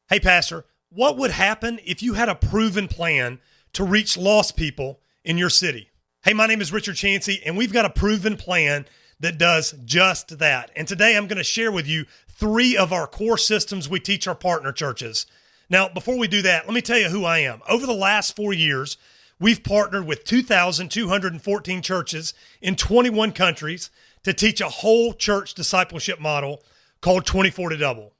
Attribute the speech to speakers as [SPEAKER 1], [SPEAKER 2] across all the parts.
[SPEAKER 1] Hey, Pastor, what would happen if you had a proven plan to reach lost people in your city? Hey, my name is Richard Chancey, and we've got a proven plan that does just that. And today I'm going to share with you 3 of our core systems we teach our partner churches. Now, before we do that, let me tell you who I am. Over the last 4 years, we've partnered with 2,214 churches in 21 countries to teach a whole church discipleship model called 24 to Double.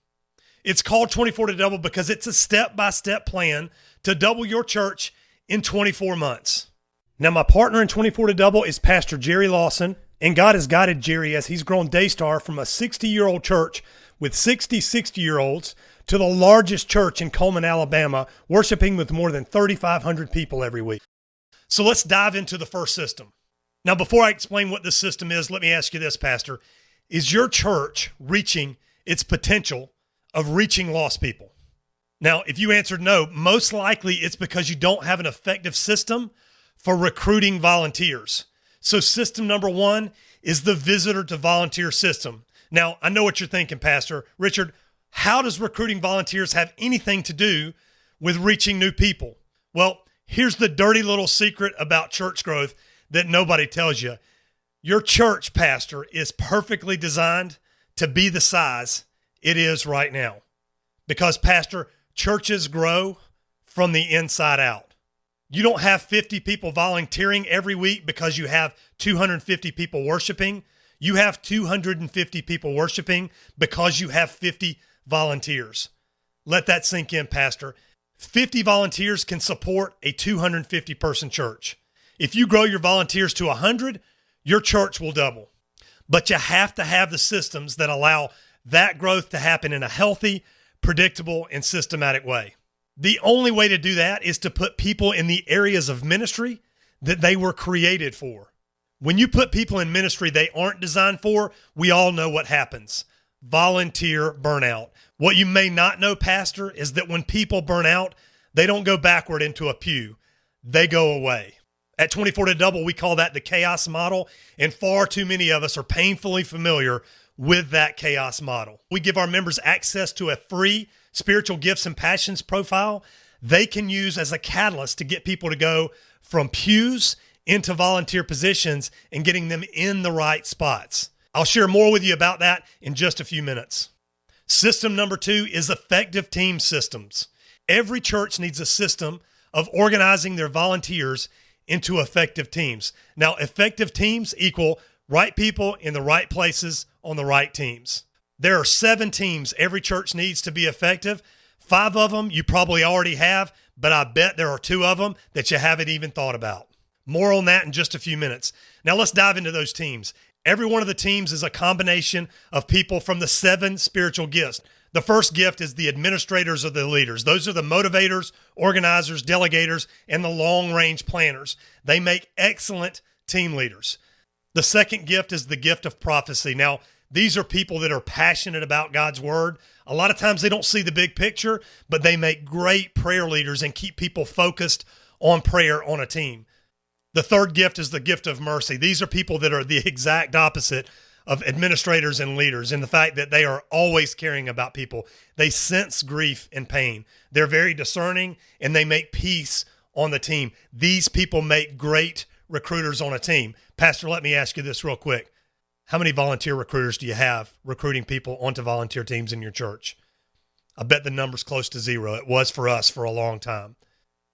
[SPEAKER 1] It's called 24 to Double because it's a step-by-step plan to double your church in 24 months. Now, my partner in 24 to Double is Pastor Jerry Lawson, and God has guided Jerry as he's grown Daystar from a 60-year-old church with 60 60-year-olds to the largest church in Coleman, Alabama, worshiping with more than 3,500 people every week. So let's dive into the first system. Now, before I explain what this system is, let me ask you this, Pastor. Is your church reaching its potential of reaching lost people? Now, if you answered no, most likely it's because you don't have an effective system for recruiting volunteers. So system number 1 is the visitor to volunteer system. Now, I know what you're thinking, Pastor. Richard, how does recruiting volunteers have anything to do with reaching new people? Well, here's the dirty little secret about church growth that nobody tells you. Your church, Pastor, is perfectly designed to be the size it is right now. Because, Pastor, churches grow from the inside out. You don't have 50 people volunteering every week because you have 250 people worshiping. You have 250 people worshiping because you have 50 volunteers. Let that sink in, Pastor. 50 volunteers can support a 250-person church. If you grow your volunteers to 100, your church will double. But you have to have the systems that allow that growth to happen in a healthy, predictable, and systematic way. The only way to do that is to put people in the areas of ministry that they were created for. When you put people in ministry they aren't designed for, we all know what happens. Volunteer burnout. What you may not know, Pastor, is that when people burn out, they don't go backward into a pew. They go away. At 24 to Double, we call that the chaos model, and far too many of us are painfully familiar with that chaos model. We give our members access to a free spiritual gifts and passions profile they can use as a catalyst to get people to go from pews into volunteer positions and getting them in the right spots. I'll share more with you about that in just a few minutes. System number 2 is effective team systems. Every church needs a system of organizing their volunteers into effective teams. Now, effective teams equal right people in the right places on the right teams. There are 7 teams every church needs to be effective. 5 of them you probably already have, but I bet there are 2 of them that you haven't even thought about. More on that in just a few minutes. Now let's dive into those teams. Every one of the teams is a combination of people from the 7 spiritual gifts. The first gift is the administrators or the leaders. Those are the motivators, organizers, delegators, and the long-range planners. They make excellent team leaders. The second gift is the gift of prophecy. Now, these are people that are passionate about God's word. A lot of times they don't see the big picture, but they make great prayer leaders and keep people focused on prayer on a team. The third gift is the gift of mercy. These are people that are the exact opposite of administrators and leaders in the fact that they are always caring about people. They sense grief and pain. They're very discerning and they make peace on the team. These people make great recruiters on a team. Pastor, let me ask you this real quick. How many volunteer recruiters do you have recruiting people onto volunteer teams in your church? I bet the number's close to 0. It was for us for a long time.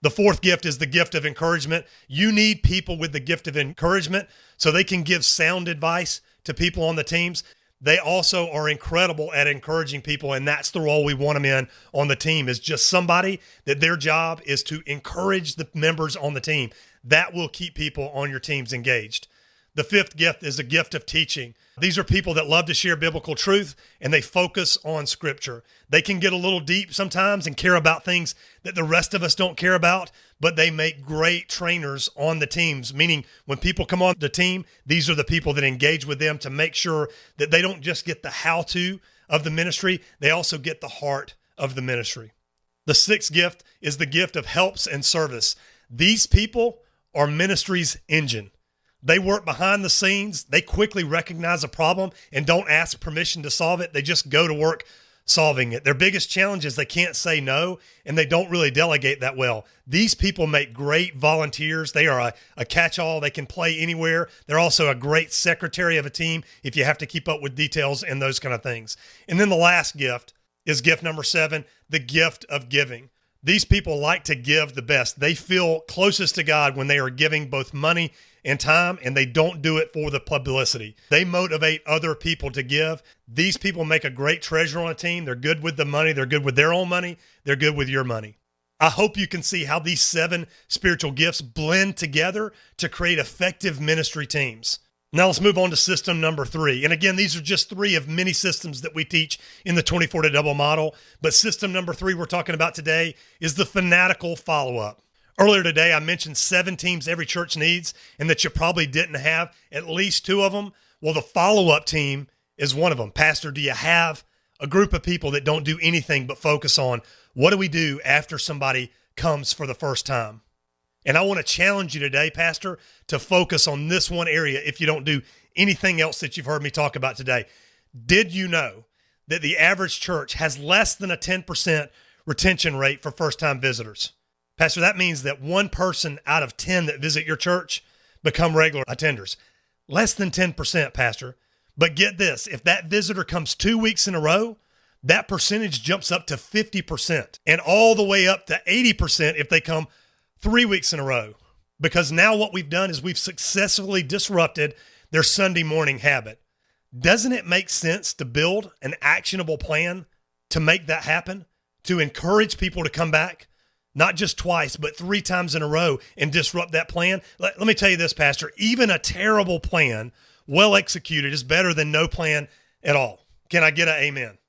[SPEAKER 1] The fourth gift is the gift of encouragement. You need people with the gift of encouragement so they can give sound advice to people on the teams. They also are incredible at encouraging people, and that's the role we want them in on the team, is just somebody that their job is to encourage the members on the team. That will keep people on your teams engaged. The fifth gift is a gift of teaching. These are people that love to share biblical truth, and they focus on Scripture. They can get a little deep sometimes and care about things that the rest of us don't care about, but they make great trainers on the teams, meaning when people come on the team, these are the people that engage with them to make sure that they don't just get the how-to of the ministry, they also get the heart of the ministry. The sixth gift is the gift of helps and service. These people are ministry's engine. They work behind the scenes. They quickly recognize a problem and don't ask permission to solve it. They just go to work solving it. Their biggest challenge is they can't say no, and they don't really delegate that well. These people make great volunteers. They are a catch-all. They can play anywhere. They're also a great secretary of a team if you have to keep up with details and those kind of things. And then the last gift is gift number 7, the gift of giving. These people like to give the best. They feel closest to God when they are giving both money and time, and they don't do it for the publicity. They motivate other people to give. These people make a great treasurer on a team. They're good with the money. They're good with their own money. They're good with your money. I hope you can see how these 7 spiritual gifts blend together to create effective ministry teams. Now let's move on to system number 3. And again, these are just 3 of many systems that we teach in the 24 to double model. But system number 3 we're talking about today is the fanatical follow-up. Earlier today, I mentioned 7 teams every church needs and that you probably didn't have at least 2 of them. Well, the follow-up team is one of them. Pastor, do you have a group of people that don't do anything but focus on what do we do after somebody comes for the first time? And I want to challenge you today, Pastor, to focus on this one area if you don't do anything else that you've heard me talk about today. Did you know that the average church has less than a 10% retention rate for first-time visitors? Pastor, that means that 1 person out of 10 that visit your church become regular attenders. Less than 10%, Pastor. But get this, if that visitor comes 2 weeks in a row, that percentage jumps up to 50% and all the way up to 80% if they come 3 weeks in a row, because now what we've done is we've successfully disrupted their Sunday morning habit. Doesn't it make sense to build an actionable plan to make that happen, to encourage people to come back, not just twice, but 3 times in a row and disrupt that plan? Let me tell you this, Pastor, even a terrible plan, well executed, is better than no plan at all. Can I get an amen?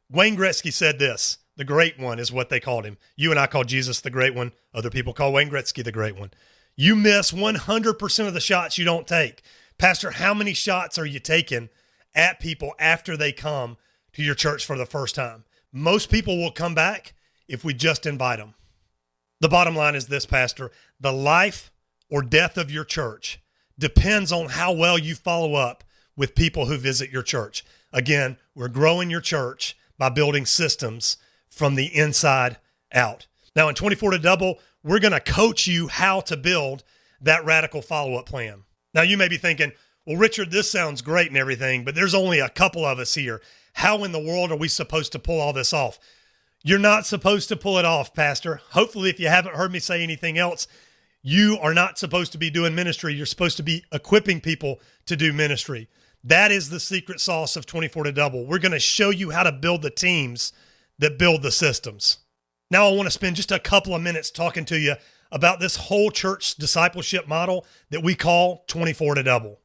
[SPEAKER 1] Wayne Gretzky said this. The Great One is what they called him. You and I call Jesus the Great One. Other people call Wayne Gretzky the Great One. You miss 100% of the shots you don't take. Pastor, how many shots are you taking at people after they come to your church for the first time? Most people will come back if we just invite them. The bottom line is this, Pastor. The life or death of your church depends on how well you follow up with people who visit your church. Again, we're growing your church by building systems from the inside out. Now in 24 to double, we're going to coach you how to build that radical follow-up plan. Now you may be thinking, well, Richard, this sounds great and everything, but there's only a couple of us here. How in the world are we supposed to pull all this off? You're not supposed to pull it off, Pastor. Hopefully, if you haven't heard me say anything else, you are not supposed to be doing ministry. You're supposed to be equipping people to do ministry. That is the secret sauce of 24 to double. We're going to show you how to build the teams that build the systems. Now I want to spend just a couple of minutes talking to you about this whole church discipleship model that we call 24 to double.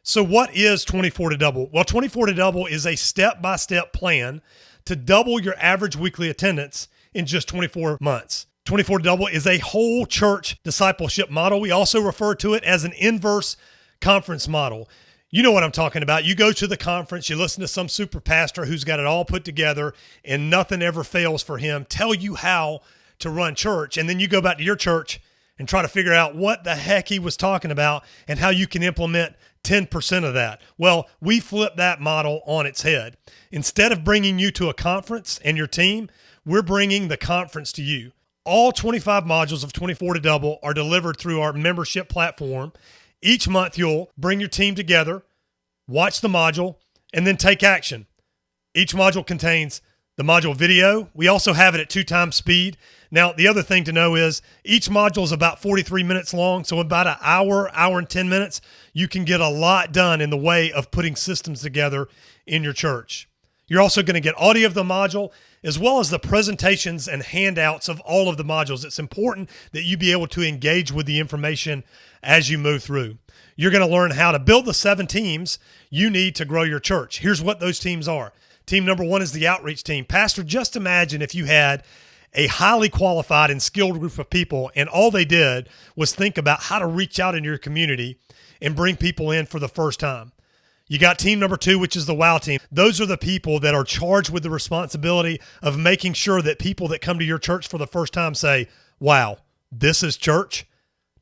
[SPEAKER 1] So what is 24 to double? Well, 24 to double is a step-by-step plan to double your average weekly attendance in just 24 months. 24 to double is a whole church discipleship model. We also refer to it as an inverse conference model. You know what I'm talking about. You go to the conference, you listen to some super pastor who's got it all put together and nothing ever fails for him, tell you how to run church. And then you go back to your church and try to figure out what the heck he was talking about and how you can implement 10% of that. Well, we flip that model on its head. Instead of bringing you to a conference and your team, we're bringing the conference to you. All 25 modules of 24 to double are delivered through our membership platform. Each month, you'll bring your team together, watch the module, and then take action. Each module contains the module video. We also have it at 2 times speed. Now, the other thing to know is each module is about 43 minutes long, so about an hour and 10 minutes, you can get a lot done in the way of putting systems together in your church. You're also going to get audio of the module, as well as the presentations and handouts of all of the modules. It's important that you be able to engage with the information as you move through. You're going to learn how to build the 7 teams you need to grow your church. Here's what those teams are. Team number 1 is the outreach team. Pastor, just imagine if you had a highly qualified and skilled group of people and all they did was think about how to reach out in your community and bring people in for the first time. You got team number 2, which is the WOW team. Those are the people that are charged with the responsibility of making sure that people that come to your church for the first time say, wow, this is church.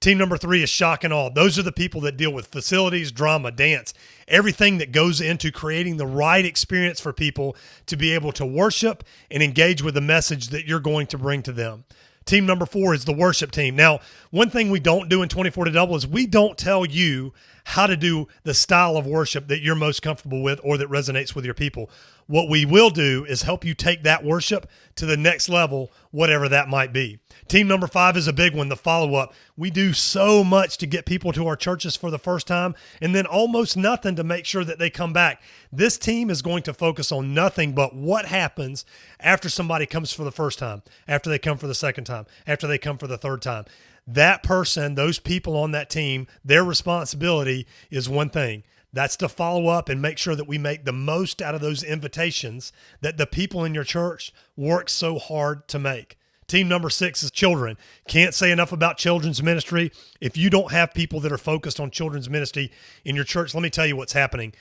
[SPEAKER 1] Team number 3 is shock and awe. Those are the people that deal with facilities, drama, dance, everything that goes into creating the right experience for people to be able to worship and engage with the message that you're going to bring to them. Team number 4 is the worship team. Now, one thing we don't do in 24 to Double is we don't tell you how to do the style of worship that you're most comfortable with or that resonates with your people. What we will do is help you take that worship to the next level, whatever that might be. Team number 5 is a big one, the follow-up. We do so much to get people to our churches for the first time and then almost nothing to make sure that they come back. This team is going to focus on nothing but what happens after somebody comes for the first time, after they come for the second time, after they come for the third time. That person, those people on that team, their responsibility is one thing. That's to follow up and make sure that we make the most out of those invitations that the people in your church work so hard to make. Team number 6 is children. Can't say enough about children's ministry. If you don't have people that are focused on children's ministry in your church, let me tell you what's happening.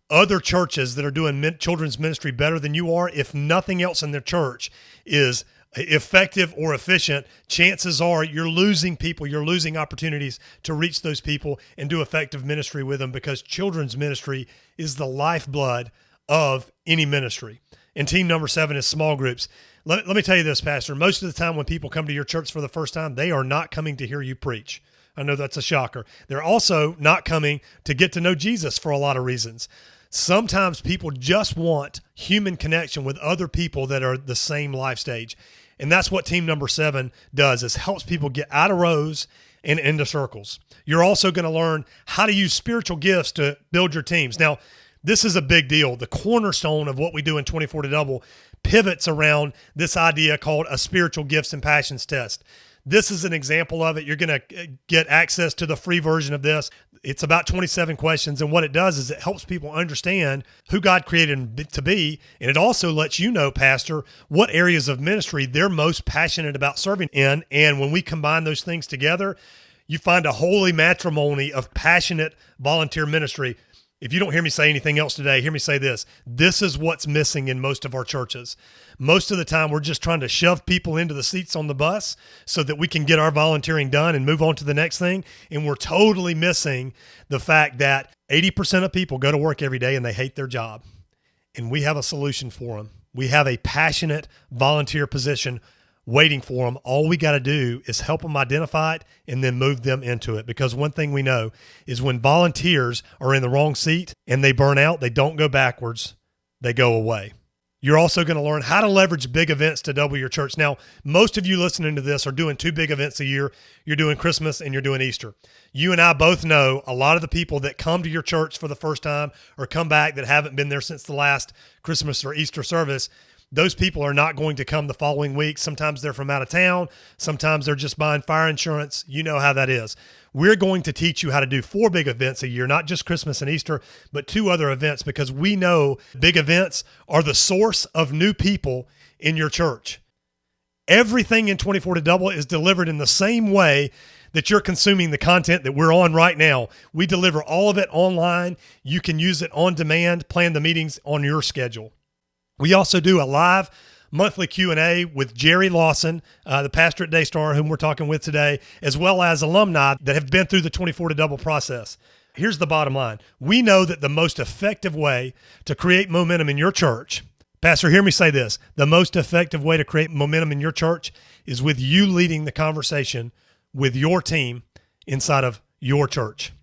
[SPEAKER 1] Other churches that are doing children's ministry better than you are, if nothing else in their church is effective or efficient, chances are you're losing people, you're losing opportunities to reach those people and do effective ministry with them, because children's ministry is the lifeblood of any ministry. And team number 7 is small groups. Let me tell you this, Pastor. Most of the time when people come to your church for the first time, they are not coming to hear you preach. I know that's a shocker. They're also not coming to get to know Jesus for a lot of reasons. Sometimes people just want human connection with other people that are the same life stage. And that's what team number 7 does, is helps people get out of rows and into circles. You're also going to learn how to use spiritual gifts to build your teams. Now, this is a big deal. The cornerstone of what we do in 24 to Double pivots around this idea called a spiritual gifts and passions test. This is an example of it. You're going to get access to the free version of this. It's about 27 questions, and what it does is it helps people understand who God created them to be, and it also lets you know, Pastor, what areas of ministry they're most passionate about serving in, and when we combine those things together, you find a holy matrimony of passionate volunteer ministry. If you don't hear me say anything else today, hear me say this. This is what's missing in most of our churches. Most of the time, we're just trying to shove people into the seats on the bus so that we can get our volunteering done and move on to the next thing. And we're totally missing the fact that 80% of people go to work every day and they hate their job. And we have a solution for them. We have a passionate volunteer position waiting for them. All we got to do is help them identify it and then move them into it. Because one thing we know is when volunteers are in the wrong seat and they burn out, they don't go backwards, they go away. You're also going to learn how to leverage big events to double your church. Now, most of you listening to this are doing 2 big events a year. You're doing Christmas and you're doing Easter. You and I both know a lot of the people that come to your church for the first time or come back that haven't been there since the last Christmas or Easter service. Those people are not going to come the following week. Sometimes they're from out of town. Sometimes they're just buying fire insurance. You know how that is. We're going to teach you how to do 4 big events a year, not just Christmas and Easter, but 2 other events, because we know big events are the source of new people in your church. Everything in 24 to Double is delivered in the same way that you're consuming the content that we're on right now. We deliver all of it online. You can use it on demand, plan the meetings on your schedule. We also do a live monthly Q&A with Jerry Lawson, the pastor at Daystar, whom we're talking with today, as well as alumni that have been through the 24 to Double process. Here's the bottom line. We know that the most effective way to create momentum in your church, Pastor, hear me say this, the most effective way to create momentum in your church is with you leading the conversation with your team inside of your church.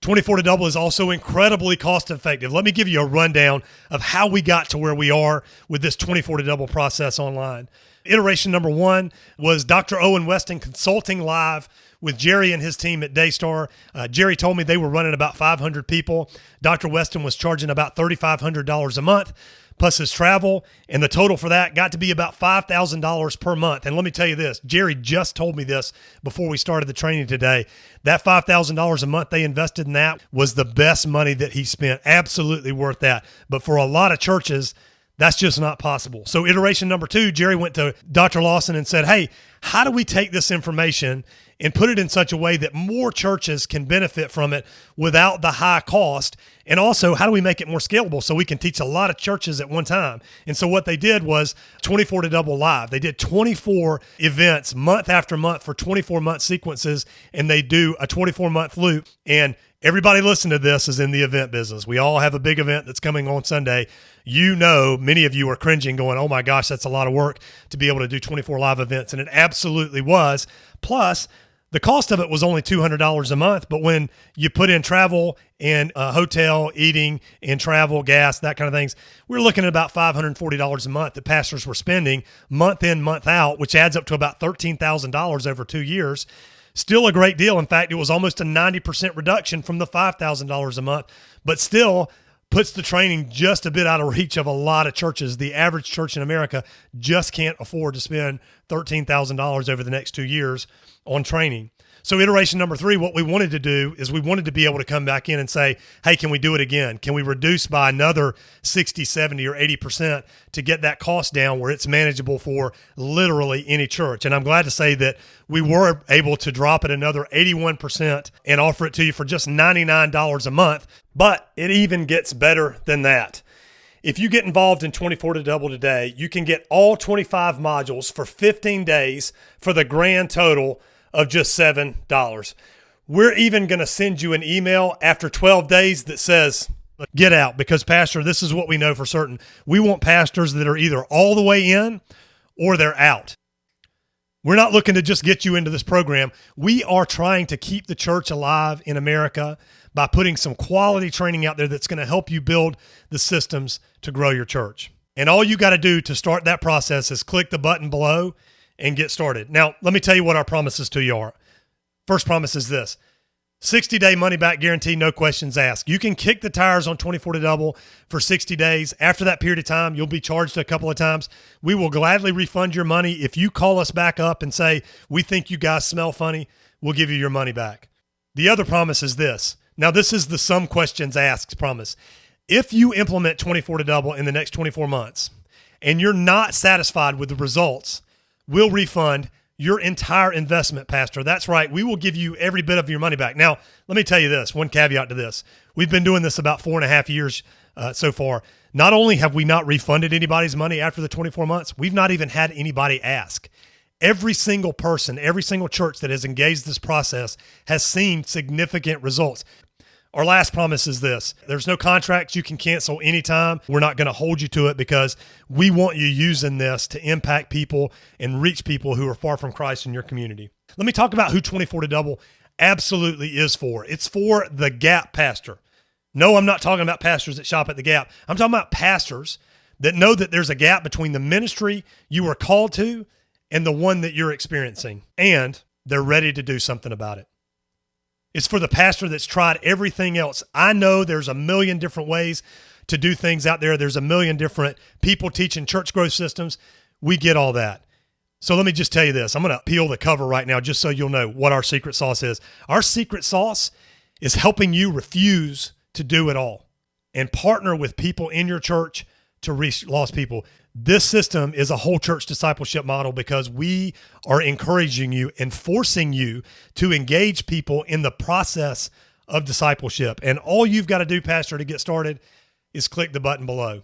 [SPEAKER 1] 24 to Double is also incredibly cost effective. Let me give you a rundown of how we got to where we are with this 24 to Double process online. Iteration number 1 was Dr. Owen Weston consulting live with Jerry and his team at Daystar. Jerry told me they were running about 500 people. Dr. Weston was charging about $3,500 a month, plus his travel, and the total for that got to be about $5,000 per month. And let me tell you this, Jerry just told me this before we started the training today. That $5,000 a month they invested in that was the best money that he spent. Absolutely worth that. But for a lot of churches, That's just not possible. So iteration number 2, Jerry went to Dr. Lawson and said, hey, how do we take this information and put it in such a way that more churches can benefit from it without the high cost? And also, how do we make it more scalable so we can teach a lot of churches at one time? And so what they did was 24 to Double Live. They did 24 events month after month for 24-month sequences, and they do a 24-month loop. And everybody listening to this is in the event business. We all have a big event that's coming on Sunday. You know, many of you are cringing going, oh my gosh, that's a lot of work to be able to do 24 live events. And it absolutely was. Plus, the cost of it was only $200 a month. But when you put in travel and hotel, eating, and travel, gas, that kind of things, we're looking at about $540 a month that pastors were spending month in, month out, which adds up to about $13,000 over 2 years. Still a great deal. In fact, it was almost a 90% reduction from the $5,000 a month, but still puts the training just a bit out of reach of a lot of churches. The average church in America just can't afford to spend $13,000 over the next 2 years on training. So iteration number 3, what we wanted to do is we wanted to be able to come back in and say, hey, can we do it again? Can we reduce by another 60, 70, or 80% to get that cost down where it's manageable for literally any church? And I'm glad to say that we were able to drop it another 81% and offer it to you for just $99 a month. But it even gets better than that. If you get involved in 24 to Double today, you can get all 25 modules for 15 days for the grand total of just $7. We're even going to send you an email after 12 days that says, get out, because Pastor, this is what we know for certain. We want pastors that are either all the way in or they're out. We're not looking to just get you into this program. We are trying to keep the church alive in America by putting some quality training out there that's going to help you build the systems to grow your church. And all you got to do to start that process is click the button below and get started. Now, let me tell you what our promises to you are. First promise is this: 60-day money-back guarantee, no questions asked. You can kick the tires on 24 to Double for 60 days. After that period of time, you'll be charged a couple of times. We will gladly refund your money. If you call us back up and say, we think you guys smell funny, we'll give you your money back. The other promise is this. Now, this is the some questions asked promise. If you implement 24 to Double in the next 24 months and you're not satisfied with the results, we'll refund your entire investment, Pastor. That's right. We will give you every bit of your money back. Now, let me tell you this, one caveat to this. We've been doing this about 4.5 years so far. Not only have we not refunded anybody's money after the 24 months, we've not even had anybody ask. Every single person, every single church that has engaged this process has seen significant results. Our last promise is this: there's no contracts you can cancel anytime. We're not going to hold you to it because we want you using this to impact people and reach people who are far from Christ in your community. Let me talk about who 24 to Double absolutely is for. It's for the Gap pastor. No, I'm not talking about pastors that shop at the Gap. I'm talking about pastors that know that there's a gap between the ministry you were called to and the one that you're experiencing, and they're ready to do something about it. It's for the pastor that's tried everything else. I know there's a million different ways to do things out there. There's a million different people teaching church growth systems. We get all that. So let me just tell you this. I'm going to peel the cover right now just so you'll know what our secret sauce is. Our secret sauce is helping you refuse to do it all and partner with people in your church to reach lost people. This system is a whole church discipleship model because we are encouraging you and forcing you to engage people in the process of discipleship. And all you've got to do, Pastor, to get started is click the button below.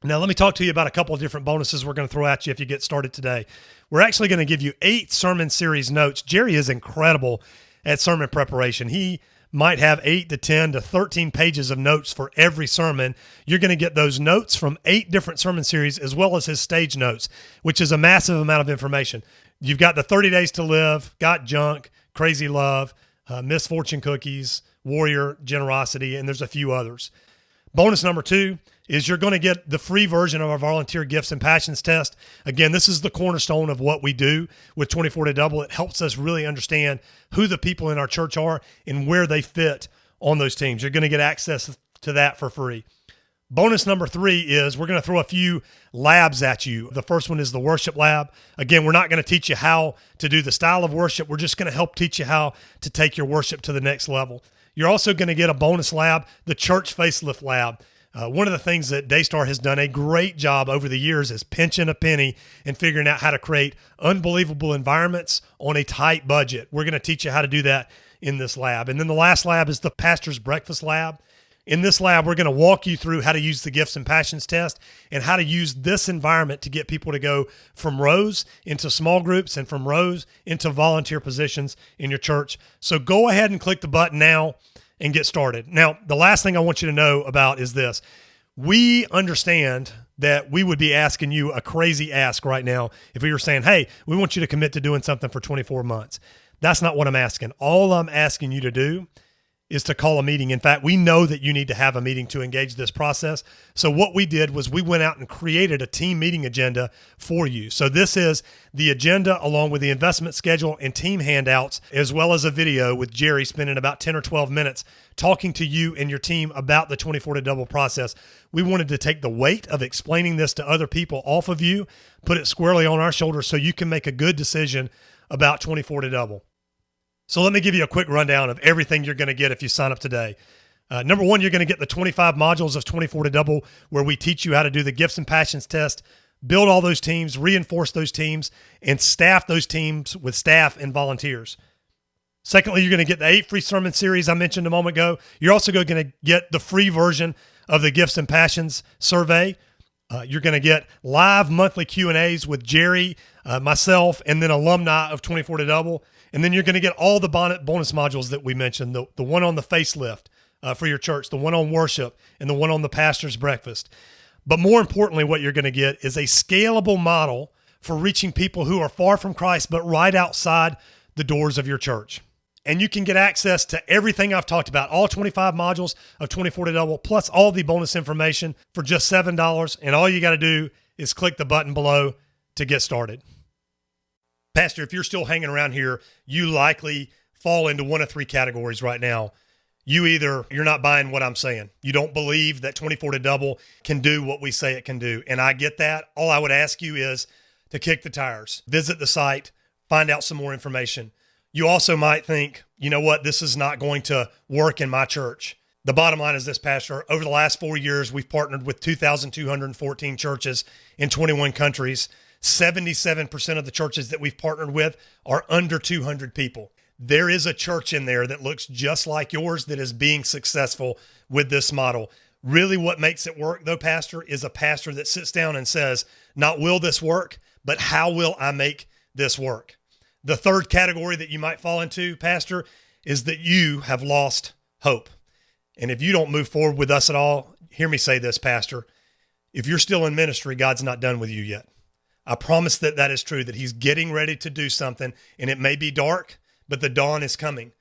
[SPEAKER 1] Now, let me talk to you about a couple of different bonuses we're going to throw at you if you get started today. We're actually going to give you 8 sermon series notes. Jerry is incredible at sermon preparation. He might have 8 to 10 to 13 pages of notes for every sermon. You're going to get those notes from 8 different sermon series as well as his stage notes, which is a massive amount of information. You've got the 30 Days to Live, Got Junk, Crazy Love, Misfortune Cookies, Warrior Generosity, and there's a few others. Bonus number 2 is you're going to get the free version of our volunteer gifts and passions test. Again, this is the cornerstone of what we do with 24 to Double. It helps us really understand who the people in our church are and where they fit on those teams. You're going to get access to that for free. Bonus number 3 is we're going to throw a few labs at you. The first one is the worship lab. Again, we're not going to teach you how to do the style of worship. We're just going to help teach you how to take your worship to the next level. You're also going to get a bonus lab, the church facelift lab. One of the things that Daystar has done a great job over the years is pinching a penny and figuring out how to create unbelievable environments on a tight budget. We're going to teach you how to do that in this lab. And then the last lab is the Pastor's Breakfast Lab. In this lab, we're going to walk you through how to use the Gifts and Passions test and how to use this environment to get people to go from rows into small groups and from rows into volunteer positions in your church. So go ahead and click the button now and get started. Now, the last thing I want you to know about is this. We understand that we would be asking you a crazy ask right now if we were saying, hey, we want you to commit to doing something for 24 months. That's not what I'm asking. All I'm asking you to do is to call a meeting. In fact, we know that you need to have a meeting to engage this process. So what we did was we went out and created a team meeting agenda for you. So this is the agenda along with the investment schedule and team handouts, as well as a video with Jerry spending about 10 or 12 minutes talking to you and your team about the 24 to double process. We wanted to take the weight of explaining this to other people off of you, put it squarely on our shoulders so you can make a good decision about 24 to double. So let me give you a quick rundown of everything you're going to get if you sign up today. Number one, you're going to get the 25 modules of 24 to double, where we teach you how to do the Gifts and Passions test, build all those teams, reinforce those teams, and staff those teams with staff and volunteers. Secondly, you're going to get the 8 free sermon series I mentioned a moment ago. You're also going to get the free version of the Gifts and Passions survey. You're going to get live monthly Q&As with Jerry, myself, and then alumni of 24 to double. And then you're going to get all the bonus modules that we mentioned, the one on the facelift for your church, the one on worship, and the one on the pastor's breakfast. But more importantly, what you're going to get is a scalable model for reaching people who are far from Christ, but right outside the doors of your church. And you can get access to everything I've talked about, all 25 modules of 24 to double, plus all the bonus information for just $7. And all you got to do is click the button below to get started. Pastor, if you're still hanging around here, you likely fall into one of 3 categories right now. You're not buying what I'm saying. You don't believe that 24 to double can do what we say it can do. And I get that. All I would ask you is to kick the tires, visit the site, find out some more information. You also might think, you know what, this is not going to work in my church. The bottom line is this, Pastor. Over the last 4 years, we've partnered with 2,214 churches in 21 countries. 77% of the churches that we've partnered with are under 200 people. There is a church in there that looks just like yours that is being successful with this model. Really what makes it work, though, Pastor, is a pastor that sits down and says, not will this work, but how will I make this work? The third category that you might fall into, Pastor, is that you have lost hope. And if you don't move forward with us at all, hear me say this, Pastor. If you're still in ministry, God's not done with you yet. I promise that is true, that he's getting ready to do something, and it may be dark, but the dawn is coming.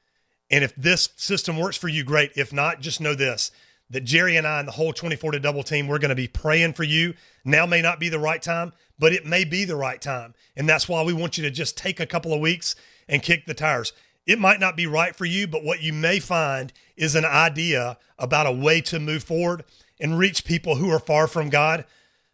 [SPEAKER 1] And if this system works for you, great. If not, just know this, that Jerry and I and the whole 24 to double team, we're going to be praying for you. Now may not be the right time, but it may be the right time. And that's why we want you to just take a couple of weeks and kick the tires. It might not be right for you, but what you may find is an idea about a way to move forward and reach people who are far from God,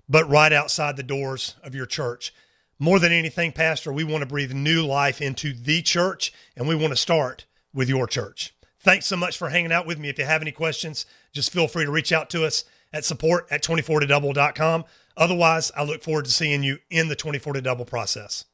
[SPEAKER 1] but right outside the doors of your church. More than anything, Pastor, we want to breathe new life into the church, and we want to start with your church. Thanks so much for hanging out with me. If you have any questions, just feel free to reach out to us at support@24todouble.com. Otherwise, I look forward to seeing you in the 24 to double process.